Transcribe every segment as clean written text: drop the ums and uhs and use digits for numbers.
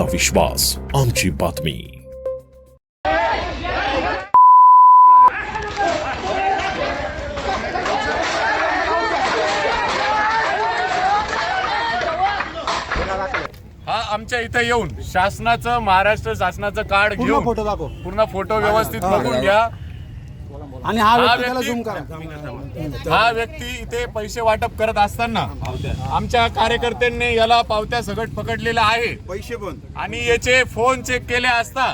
तुमचा विश्वास, आमची बातमी। हा आमच्या इथे येऊन शासनाचं, महाराष्ट्र शासनाचं कार्ड घेऊन फोटो दाखव पूर्ण फोटो व्यवस्थित बघून घ्या। आणि हा व्यक्ती त्याला झूम करा। हा व्यक्ती इथे पैसे वाटप करत असताना आमच्या कार्यकर्त्यांनी याला पावत्या सगट पकडलेला आहे, पैसे पण, आणि याचे फोन चेक केले असता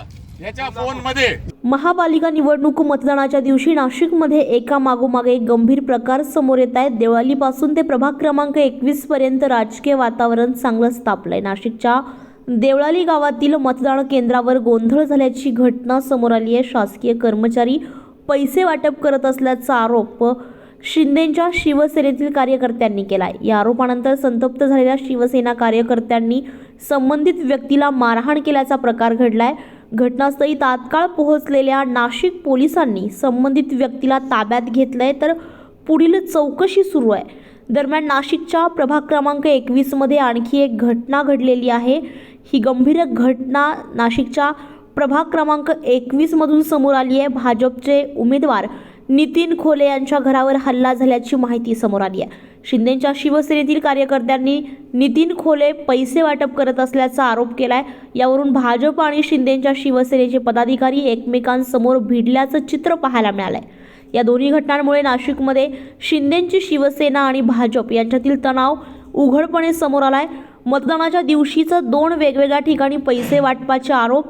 याच्या फोन मध्ये महापालिका निवडणूक मतदानाच्या दिवशी नाशिकमध्ये एका मागोमाग एक गंभीर प्रकार समोर येत आहेत। देवळालीपासून ते प्रभाग क्रमांक 21 पर्यंत राजकीय वातावरण चांगलंच तापलंय। नाशिकच्या देवळाली गावातील मतदान केंद्रावर गोंधळ झाल्याची घटना समोर आली आहे। शासकीय कर्मचारी पैसे वाटप करत असल्याचा आरोप शिंदेच्या शिवसेनेतील कार्यकर्त्यांनी केलाय। या आरोपानंतर संतप्त झालेल्या शिवसेना कार्यकर्त्यांनी संबंधित व्यक्तीला मारहाण केल्याचा प्रकार घडलाय। घटनास्थळी तात्काळ पोहोचलेल्या नाशिक पोलिसांनी संबंधित व्यक्तीला ताब्यात घेतलंय, तर पुढील चौकशी सुरू आहे। दरम्यान नाशिकच्या प्रभाग क्रमांक 21 मध्ये आणखी एक घटना घडलेली आहे। ही गंभीर घटना नाशिकच्या प्रभाग क्रमांक 21 मधून समोर आली आहे। भाजपचे उमेदवार नितीन खोले यांच्या घरावर हल्ला झाल्याची माहिती समोर आली आहे। शिंदेच्या शिवसेनेतील कार्यकर्त्यांनी नितीन खोले पैसे वाटप करत असल्याचा आरोप केलाय। यावरून भाजप आणि शिंदेच्या शिवसेनेचे पदाधिकारी एकमेकांसमोर भिडल्याचं चित्र पाहायला मिळालंय। या दोन्ही घटनांमुळे नाशिकमध्ये शिंदेची शिवसेना आणि भाजप यांच्यातील तणाव उघडपणे समोर आलाय। मतदानाच्या दिवशीच दोन वेगवेगळ्या ठिकाणी पैसे वाटपाचे आरोप,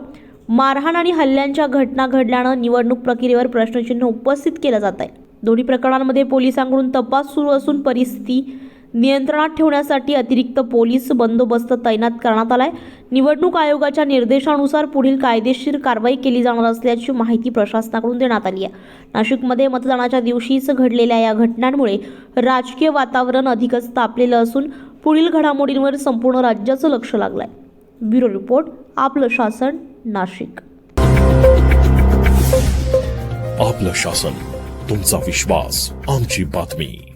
मारहाण आणि हल्ल्यांच्या घटना घडल्यानं निवडणूक प्रक्रियेवर प्रश्नचिन्ह उपस्थित केलं जात आहे। दोन्ही प्रकरणांमध्ये पोलिसांकडून तपास सुरू असून परिस्थिती नियंत्रणात ठेवण्यासाठी अतिरिक्त पोलीस बंदोबस्त तैनात करण्यात आलाय। निवडणूक आयोगाच्या निर्देशानुसार पुढील कायदेशीर कारवाई केली जाणार असल्याची माहिती प्रशासनाकडून देण्यात आली आहे। नाशिकमध्ये मतदानाच्या दिवशीच घडलेल्या या घटनांमुळे राजकीय वातावरण अधिकच तापलेलं असून पुढील घडामोडींवर संपूर्ण राज्याचं लक्ष लागलंय। ब्युरो रिपोर्ट, आपलं शासन, नाशिक। आपलं शासन, तुमचा विश्वास, आमची बातमी।